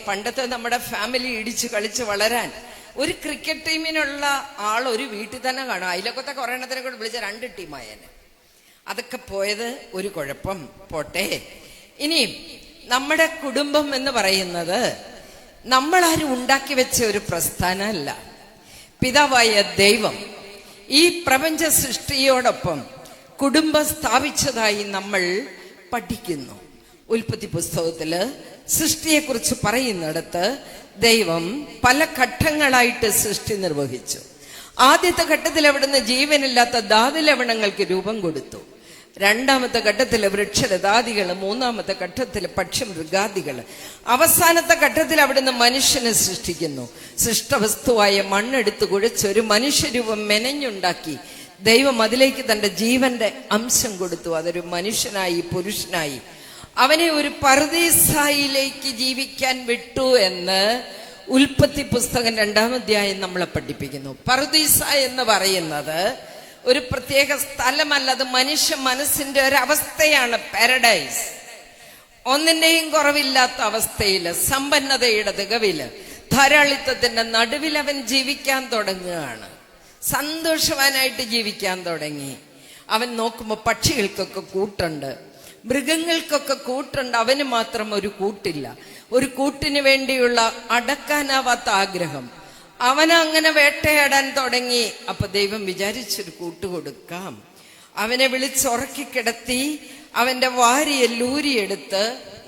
പണ്ടത്തെ നമ്മുടെ ഫാമിലി ഇടിച്ച് കളിച്ച് വളരാൻ ഒരു ക്രിക്കറ്റ് ടീമിനുള്ള ആൾ ഒരു വീട്ടിൽ തന്നെ കാണും. അതിലൊക്കെ കുറെ എണ്ണത്തിനെ കൂടെ വിളിച്ച 2 ടീമായേനെ. അതൊക്കെ പോയത് ഒരു കുഴപ്പം പോട്ടെ. ഇനിയും നമ്മുടെ കുടുംബം എന്ന് പറയുന്നത് നമ്മളാരും ഉണ്ടാക്കി വെച്ച ഒരു പ്രസ്ഥാനമല്ല. പിതാവായ ദൈവം ഈ പ്രപഞ്ച സൃഷ്ടിയോടൊപ്പം കുടുംബം സ്ഥാപിച്ചതായി നമ്മൾ പഠിക്കുന്നു. ഉൽപ്പത്തി പുസ്തകത്തില് സൃഷ്ടിയെക്കുറിച്ച് പറയുന്നിടത്ത് ദൈവം പല ഘട്ടങ്ങളായിട്ട് സൃഷ്ടി നിർവഹിച്ചു. ആദ്യത്തെ ഘട്ടത്തിൽ അവിടുന്ന് ജീവനില്ലാത്ത ധാതുലവണങ്ങൾക്ക് രൂപം കൊടുത്തു. 2ാമത്തെ ഘട്ടത്തില് വൃക്ഷലതാദികള്, 3ാമത്തെ ഘട്ടത്തില് പക്ഷിമൃഗാദികള്, അവസാനത്തെ ഘട്ടത്തിൽ അവിടുന്ന് മനുഷ്യനെ സൃഷ്ടിക്കുന്നു. സൃഷ്ടവസ്തുവായ മണ്ണെടുത്ത് കുഴച്ച് ഒരു മനുഷ്യരൂപം മെനഞ്ഞുണ്ടാക്കി ദൈവം അതിലേക്ക് തന്റെ ജീവന്റെ അംശം കൊടുത്തു. അതൊരു മനുഷ്യനായി, പുരുഷനായി. അവനെ ഒരു പറുദീസായിലേക്ക് ജീവിക്കാൻ വിട്ടു എന്ന് ഉൽപ്പത്തി പുസ്തകം 2ാം അധ്യായം നമ്മളെ പഠിപ്പിക്കുന്നു. പറുദീസ എന്ന് പറയുന്നത് ഒരു പ്രത്യേക സ്ഥലമല്ല, അത് മനുഷ്യ മനസ്സിന്റെ ഒരു അവസ്ഥയാണ്. പാരഡൈസ്. ഒന്നിന്റെയും കുറവില്ലാത്ത അവസ്ഥയില്, സമ്പന്നതയുടെ തികവില്, ധാരാളിത്തത്തിന്റെ നടുവിൽ അവൻ ജീവിക്കാൻ തുടങ്ങുകയാണ്. സന്തോഷവാനായിട്ട് ജീവിക്കാൻ തുടങ്ങി. അവൻ നോക്കുമ്പോ പക്ഷികൾക്കൊക്കെ കൂട്ടുണ്ട്, മൃഗങ്ങൾക്കൊക്കെ കൂട്ടുണ്ട്, അവന് മാത്രം ഒരു കൂട്ടില്ല. ഒരു കൂട്ടിന് വേണ്ടിയുള്ള അടക്കാനാവാത്ത ആഗ്രഹം. അവനങ്ങനെ വേട്ടയാടാൻ തുടങ്ങി. അപ്പൊ ദൈവം വിചാരിച്ചൊരു കൂട്ട് കൊടുക്കാം. അവനെ വിളിച്ചുറക്കി കിടത്തി അവന്റെ വാരിയെല്ലൂരിയെടുത്ത്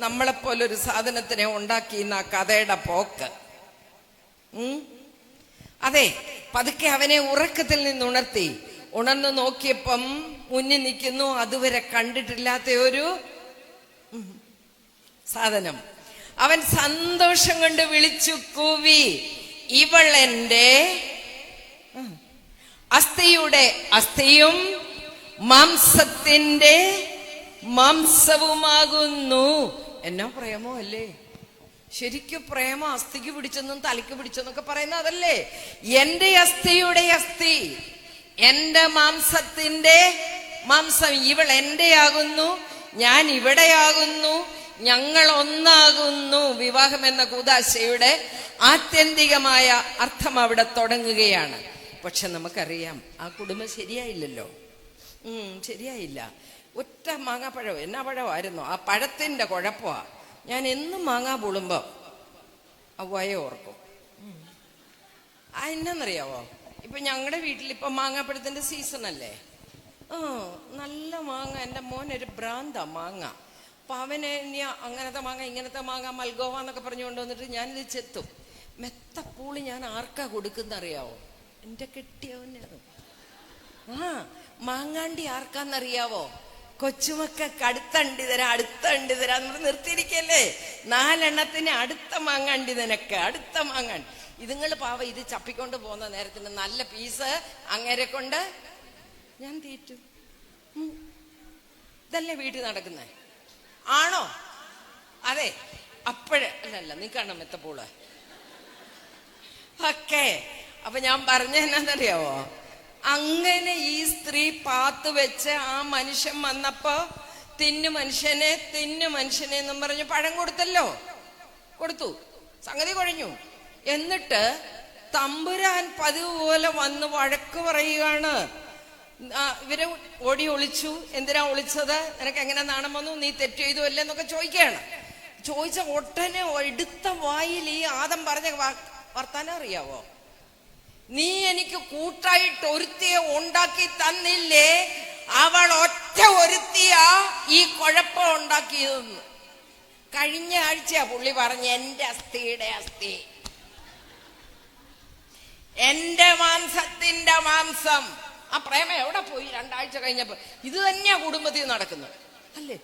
നമ്മളെപ്പോലൊരു സാധനത്തിനെ ഉണ്ടാക്കി എന്ന കഥയുടെ പോക്ക്. അതെ, പതുക്കെ അവനെ ഉറക്കത്തിൽ നിന്ന് ഉണർത്തി. ഉണർന്നു നോക്കിയപ്പം മുന്നിൽ നിൽക്കുന്നു അതുവരെ കണ്ടിട്ടില്ലാത്ത ഒരു സാധനം. അവൻ സന്തോഷം കൊണ്ട് വിളിച്ചു കൂവി, ഇവൾ എന്റെ അസ്ഥിയുടെ അസ്ഥിയും മാംസത്തിന്റെ മാംസവുമാകുന്നു. എന്നാ പ്രേമോ അല്ലേ? ശരിക്കും പ്രേമം അസ്ഥിക്ക് പിടിച്ചെന്നും തലയ്ക്ക് പിടിച്ചെന്നൊക്കെ പറയുന്ന അതല്ലേ? എന്റെ അസ്ഥിയുടെ അസ്ഥി, എന്റെ മാംസത്തിന്റെ മാംസം. ഇവൾ എന്റെ ആകുന്നു, ഞാൻ ഇവിടെയാകുന്നു, ഞങ്ങൾ ഒന്നാകുന്നു. വിവാഹം എന്ന കൂദാശയുടെ ആത്യന്തികമായ അർത്ഥം അവിടെ തുടങ്ങുകയാണ്. പക്ഷെ നമുക്കറിയാം ആ കുടുംബം ശരിയായില്ലല്ലോ. ശരിയായില്ല. ഒറ്റ മാങ്ങാപ്പഴം, എന്നാ പഴമായിരുന്നു ആ പഴത്തിന്റെ കുഴപ്പമാ. ഞാൻ എന്നും മാങ്ങാ പൊളുമ്പോ അവയെ ഓർക്കും. എന്നാന്നറിയാവോ, ഇപ്പൊ ഞങ്ങളുടെ വീട്ടിൽ ഇപ്പൊ മാങ്ങാപ്പഴത്തിന്റെ സീസൺ അല്ലേ? നല്ല മാങ്ങ. എൻ്റെ മോനൊരു ഭ്രാന്താ മാങ്ങ. അപ്പൊ അവനെ അങ്ങനത്തെ മാങ്ങ, ഇങ്ങനത്തെ മാങ്ങ, മൽഗോവ എന്നൊക്കെ പറഞ്ഞുകൊണ്ട് വന്നിട്ട് ഞാനിത് ചെത്തും. മെത്തപ്പൂളി ഞാൻ ആർക്കാ കൊടുക്കുന്നറിയാവോ? എൻ്റെ കെട്ടിയവനാണ്. മാങ്ങാണ്ടി ആർക്കാന്നറിയാവോ? കൊച്ചുമക്കൾക്ക് അടുത്തണ്ടി തരാം നിർത്തിയിരിക്കല്ലേ. 4 എണ്ണത്തിന് അടുത്ത മാങ്ങാണ്ടി നിനക്ക്, അടുത്ത മാങ്ങാണ്ടി. ഇതുങ്ങൾ പാവ ഇത് ചപ്പിക്കൊണ്ട് പോകുന്ന നേരത്തിന് നല്ല പീസ് അങ്ങേരെ കൊണ്ട് ഞാൻ തീറ്റു. ഇതല്ലേ വീട്ടിൽ നടക്കുന്നേ? ആണോ? അതെ. അപ്പോഴേ അല്ലല്ല, നീ കാണാം മെത്തപ്പൂള് ഒക്കെ. അപ്പൊ ഞാൻ പറഞ്ഞ എന്നാന്നറിയാവോ, അങ്ങനെ ഈ സ്ത്രീ പാത്തു വെച്ച് ആ മനുഷ്യൻ വന്നപ്പോ തിന്നു മനുഷ്യനെ എന്നും പറഞ്ഞ് പഴം കൊടുത്തല്ലോ. കൊടുത്തു, സംഗതി കുഴഞ്ഞു. എന്നിട്ട് തമ്പുരാൻ പതിവ് പോലെ വന്ന് വഴക്ക് പറയുകയാണ്. ഇവരെ ഓടി ഒളിച്ചു. എന്തിനാ ഒളിച്ചത്? നിനക്ക് എങ്ങനെ നാണം വന്നു? നീ തെറ്റ് ചെയ്തു അല്ലേ എന്നൊക്കെ ചോദിക്കുകയാണ്. ചോദിച്ച ഒട്ടനെ എടുത്ത വായിൽ ഈ ആദം പറഞ്ഞ വർത്താനം അറിയാവോ? നീ എനിക്ക് കൂട്ടായിട്ട് ഒരുത്തിയെ ഉണ്ടാക്കി തന്നില്ലേ, അവൾ ഒറ്റ ഒരുത്തിയാ ഈ കുഴപ്പം ഉണ്ടാക്കിയതെന്ന്. കഴിഞ്ഞ ആഴ്ചയാ പുള്ളി പറഞ്ഞ എന്റെ അസ്ഥിയുടെ അസ്ഥി, എന്റെ മാംസത്തിന്റെ മാംസം. ആ പ്രേമം എവിടെ പോയി? 2 ആഴ്ച കഴിഞ്ഞപ്പോ ഇത് തന്നെയാ കുടുംബത്തിൽ നടക്കുന്നത് അല്ലേ?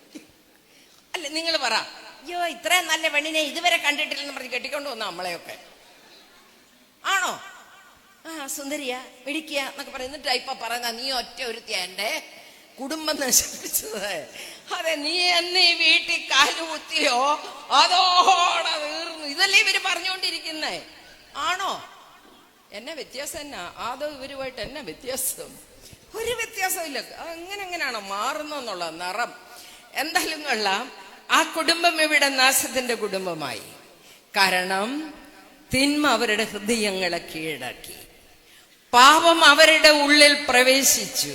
അല്ലേ? നിങ്ങൾ പറ. അയ്യോ, ഇത്രയും നല്ല പെണ്ണിനെ ഇതുവരെ കണ്ടിട്ടില്ലെന്ന് പറഞ്ഞ് കെട്ടിക്കൊണ്ട് വന്ന നമ്മളെയൊക്കെ ആണോ? സുന്ദരിയ പിടിക്കുക എന്നൊക്കെ പറയുന്നിട്ട് ഇപ്പൊ പറയുന്ന നീ ഒറ്റ ഒരുത്തിയ എന്റെ കുടുംബം നശിപ്പിച്ചത്. അതെ, നീ എന്ന് ഈ വീട്ടിൽ കാലുകുത്തിയോ അതോടെ തീർന്നു. ഇതല്ലേ ഇവര് പറഞ്ഞുകൊണ്ടിരിക്കുന്നേ? ആണോ? എന്നെ വ്യത്യാസം എന്നാ? അതോ ഇവരുമായിട്ട് എന്നെ വ്യത്യാസം? ഒരു വ്യത്യാസമില്ല. എങ്ങനെയാണോ മാറുന്നെന്നുള്ള നിറം. എന്തായാലും കൊള്ളാം. ആ കുടുംബം ഇവിടെ നാശത്തിന്റെ കുടുംബമായി. കാരണം തിന്മ അവരുടെ ഹൃദയങ്ങളെ കീഴടക്കി, പാപം അവരുടെ ഉള്ളിൽ പ്രവേശിച്ചു.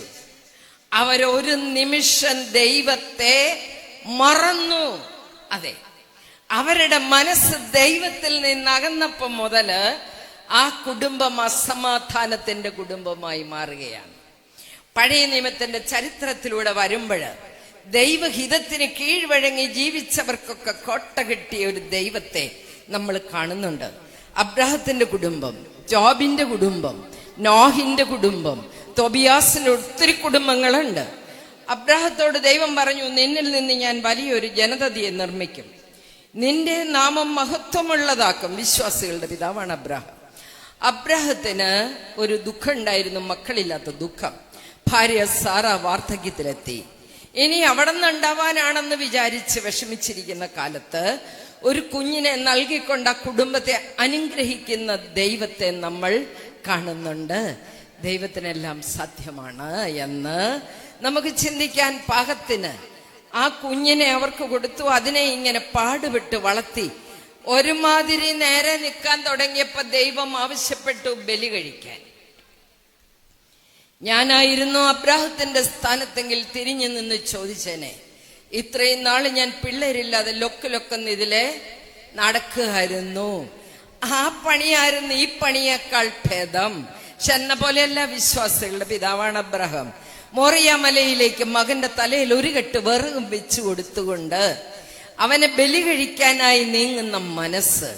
അവരൊരു നിമിഷം ദൈവത്തെ മറന്നു. അതെ, അവരുടെ മനസ്സ് ദൈവത്തിൽ നിന്നകന്നപ്പം മുതല് ആ കുടുംബം അസമാധാനത്തിന്റെ കുടുംബമായി മാറുകയാണ്. പഴയ നിയമത്തിന്റെ ചരിത്രത്തിലൂടെ വരുമ്പോൾ ദൈവഹിതത്തിന് കീഴ്വഴങ്ങി ജീവിച്ചവർക്കൊക്കെ കോട്ട കിട്ടിയ ഒരു ദൈവത്തെ നമ്മൾ കാണുന്നുണ്ട്. അബ്രാഹത്തിന്റെ കുടുംബം, ജോബിന്റെ കുടുംബം, നോഹിന്റെ കുടുംബം, തോബിയാസിന്റെ ഒത്തിരി കുടുംബങ്ങളുണ്ട്. അബ്രാഹത്തോട് ദൈവം പറഞ്ഞു, നിന്നിൽ നിന്ന് ഞാൻ വലിയൊരു ജനതയെ നിർമ്മിക്കും, നിന്റെ നാമം മഹത്വമുള്ളതാക്കും. വിശ്വാസികളുടെ പിതാവാണ് അബ്രാഹം. അബ്രാഹത്തിന് ഒരു ദുഃഖം ഉണ്ടായിരുന്നു, മക്കളില്ലാത്ത ദുഃഖം. ഭാര്യ സാറ വാർദ്ധക്യത്തിലെത്തി. ഇനി അവിടെ നിന്നുണ്ടാവാനാണെന്ന് വിചാരിച്ച് വിഷമിച്ചിരിക്കുന്ന കാലത്ത് ഒരു കുഞ്ഞിനെ നൽകിക്കൊണ്ട് ആ കുടുംബത്തെ അനുഗ്രഹിക്കുന്ന ദൈവത്തെ നമ്മൾ കാണുന്നുണ്ട്. ദൈവത്തിനെല്ലാം സാധ്യമാണ് എന്ന് നമുക്ക് ചിന്തിക്കാൻ പാകത്തിന് ആ കുഞ്ഞിനെ അവർക്ക് കൊടുത്തു. അതിനെ ഇങ്ങനെ പാടുപെട്ട് വളർത്തി ഒരുമാതിരി നേരെ നിൽക്കാൻ തുടങ്ങിയപ്പോ ദൈവം ആവശ്യപ്പെട്ടു ബലി കഴിക്കാൻ. ഞാനായിരുന്നു അബ്രാഹത്തിന്റെ സ്ഥാനത്തെങ്കിൽ തിരിഞ്ഞു നിന്ന് ചോദിച്ചേനെ, ഇത്രയും നാള് ഞാൻ പിള്ളേരില്ലാതെ ലൊക്കൊന്ന് ഇതിലെ നടക്കുകയായിരുന്നു. ആ പണിയായിരുന്നു ഈ പണിയേക്കാൾ ഭേദം. എന്ന പോലെയല്ല വിശ്വാസികളുടെ പിതാവാണ് അബ്രഹാം. മോറിയ മലയിലേക്ക് മകന്റെ തലയിൽ ഒരു കെട്ട് വിറകും വെച്ചു കൊടുത്തുകൊണ്ട് അവനെ ബലി കഴിക്കാനായി നീങ്ങുന്ന മനസ്സ്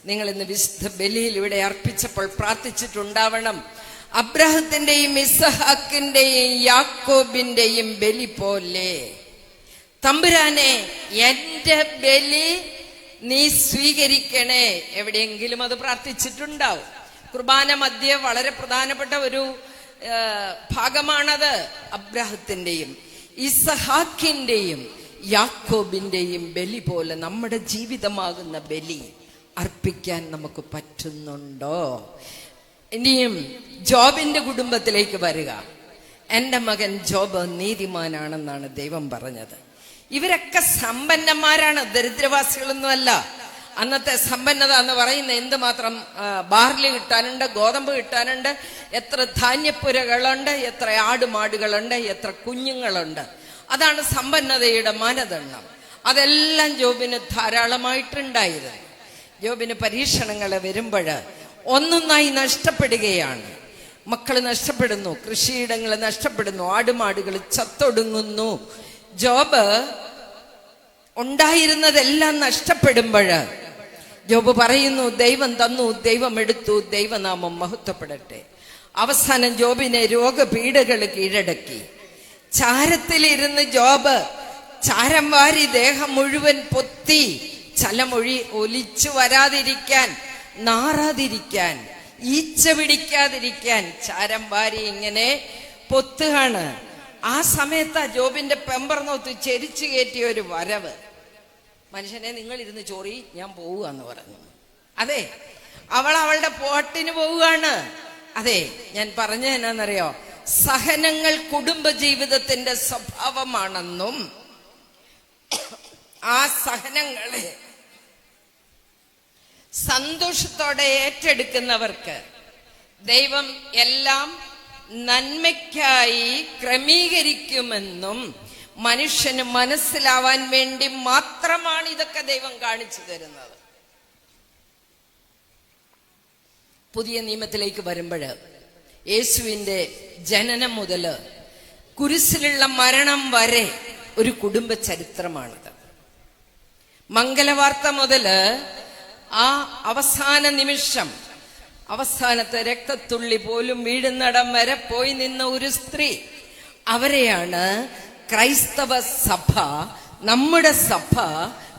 നിങ്ങൾ ഇന്ന് വിശുദ്ധ ബലിയിൽ ഇവിടെ അർപ്പിച്ചപ്പോൾ പ്രാർത്ഥിച്ചിട്ടുണ്ടാവണം. അബ്രാഹത്തിന്റെയും ഇസഹാക്കിന്റെയും യാക്കോബിന്റെയും ബലി പോലെ തമ്പുരാനെ എന്റെ ബലി നീ സ്വീകരിക്കണേ. എവിടെയെങ്കിലും അത് പ്രാർത്ഥിച്ചിട്ടുണ്ടാവും. കുർബാന മധ്യേ വളരെ പ്രധാനപ്പെട്ട ഒരു ഭാഗമാണത്. അബ്രാഹത്തിന്റെയും ഇസഹാക്കിന്റെയും യാക്കോബിന്റെയും ബലി പോലെ നമ്മുടെ ജീവിതമാകുന്ന ബലി അർപ്പിക്കാൻ നമുക്ക് പറ്റുന്നുണ്ടോ? ഇനിയും ജോബിന്റെ കുടുംബത്തിലേക്ക് വരിക. എന്റെ മകൻ ജോബ് നീതിമാനാണെന്നാണ് ദൈവം പറഞ്ഞത്. ഇവരൊക്കെ സമ്പന്നന്മാരാണ്, ദരിദ്രവാസികളൊന്നുമല്ല. അന്നത്തെ സമ്പന്നത എന്ന് പറയുന്ന എന്തുമാത്രം ബാർലി കിട്ടാനുണ്ട്, ഗോതമ്പ് കിട്ടാനുണ്ട്, എത്ര ധാന്യപ്പുരകളുണ്ട്, എത്ര ആടുമാടുകളുണ്ട്, എത്ര കുഞ്ഞുങ്ങളുണ്ട്. അതാണ് സമ്പന്നതയുടെ മാനദണ്ഡം. അതെല്ലാം ജോബിന് ധാരാളമായിട്ടുണ്ടായിരുന്നു. ജോബിന് പരീക്ഷണങ്ങൾ വരുമ്പോൾ ഒന്നൊന്നായി നഷ്ടപ്പെടുകയാണ്. മക്കൾ നഷ്ടപ്പെടുന്നു, കൃഷിയിടങ്ങൾ നഷ്ടപ്പെടുന്നു, ആടുമാടുകൾ ചത്തൊടുങ്ങുന്നു. ജോബ് ഉണ്ടായിരുന്നതെല്ലാം നഷ്ടപ്പെടുമ്പോൾ ജോബ് പറയുന്നു, ദൈവം തന്നു, ദൈവം എടുത്തു, ദൈവനാമം മഹത്വപ്പെടട്ടെ. അവസാനം ജോബിനെ രോഗപീഠകൾ കീഴടക്കി. ചാരത്തിലിരുന്ന് ജോബ് ചാരം വാരി ദേഹം മുഴുവൻ പൊത്തി, ചലമൊഴി ഒലിച്ചു വരാതിരിക്കാൻ, നാറാതിരിക്കാൻ, ഈച്ച പിടിക്കാതിരിക്കാൻ ചാരം വാരി ഇങ്ങനെ പൊത്തുകയാണ്. ആ സമയത്ത് ജോബിന്റെ പെമ്പർനോത്ത് ചെരിച്ചു കയറ്റിയ ഒരു വരവ്. മനുഷ്യനെ, നിങ്ങൾ ഇരുന്ന് ചോറി, ഞാൻ പോവുകയെന്ന് പറഞ്ഞു. അതെ, അവളുടെ പോട്ടിന് പോവുകയാണ്. അതെ, ഞാൻ പറഞ്ഞ എന്നാന്നറിയോ, സഹനങ്ങൾ കുടുംബജീവിതത്തിന്റെ സ്വഭാവമാണെന്നും ആ സഹനങ്ങളെ സന്തോഷത്തോടെ ഏറ്റെടുക്കുന്നവർക്ക് ദൈവം എല്ലാം നന്മയ്ക്കായി ക്രമീകരിക്കുമെന്നും മനുഷ്യന് മനസ്സിലാവാൻ വേണ്ടി മാത്രമാണ് ഇതൊക്കെ ദൈവം കാണിച്ചു തരുന്നത്. പുതിയ നിയമത്തിലേക്ക് വരുമ്പോൾ യേശുവിന്റെ ജനനം മുതൽ കുരിശിലുള്ള മരണം വരെ ഒരു കുടുംബ ചരിത്രമാണിത്. മംഗലവാർത്ത മുതൽ ആ അവസാന നിമിഷം, അവസാനത്തെ രക്തത്തുള്ളി പോലും വീഴുന്നിടം വരെ പോയി നിന്ന ഒരു സ്ത്രീ, അവരെയാണ് ക്രൈസ്തവ സഭ, നമ്മുടെ സഭ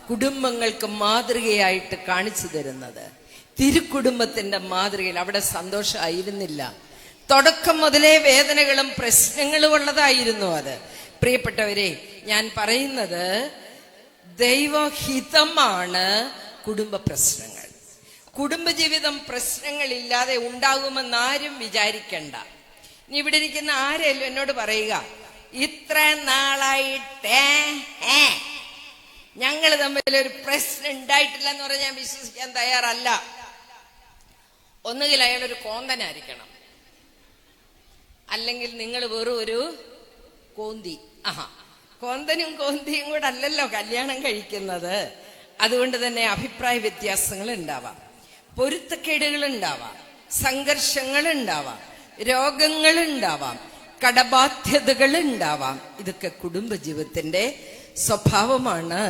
കുടുംബങ്ങൾക്ക് മാതൃകയായിട്ട് കാണിച്ചു തരുന്നത്. തിരുക്കുടുംബത്തിന്റെ മാതൃകയിൽ അവിടെ സന്തോഷമായിരുന്നില്ല. തുടക്കം മുതലേ വേദനകളും പ്രശ്നങ്ങളും ഉള്ളതായിരുന്നു അത്. പ്രിയപ്പെട്ടവരെ, ഞാൻ പറയുന്നത് ദൈവഹിതമാണ് കുടുംബ പ്രശ്നങ്ങൾ. കുടുംബജീവിതം പ്രശ്നങ്ങളില്ലാതെ ഉണ്ടാകുമെന്ന് ആരും വിചാരിക്കണ്ട. ഇനി ഇവിടെ ഇരിക്കുന്ന ആരെങ്കിലും എന്നോട് പറയുക, ഇത്ര നാളായിട്ട് ഞങ്ങൾ തമ്മിൽ ഒരു പ്രശ്നം ഉണ്ടായിട്ടില്ല എന്ന് പറഞ്ഞാൽ ഞാൻ വിശ്വസിക്കാൻ തയ്യാറല്ല. ഒന്നുകിൽ അയാളൊരു കോന്തനായിരിക്കണം, അല്ലെങ്കിൽ നിങ്ങൾ വെറും ഒരു കോന്തി. കോന്തനും കോന്തിയും കൂടെ അല്ലല്ലോ കല്യാണം കഴിക്കുന്നത്. അതുകൊണ്ട് തന്നെ അഭിപ്രായ വ്യത്യാസങ്ങൾ ഉണ്ടാവാം, പൊരുത്തക്കേടുകൾ ഉണ്ടാവാം, സംഘർഷങ്ങൾ ഉണ്ടാവാം, രോഗങ്ങൾ ഉണ്ടാവാം, കടബാധ്യതകൾ ഉണ്ടാവാം. ഇതൊക്കെ കുടുംബജീവിതത്തിന്റെ സ്വഭാവമാണ്.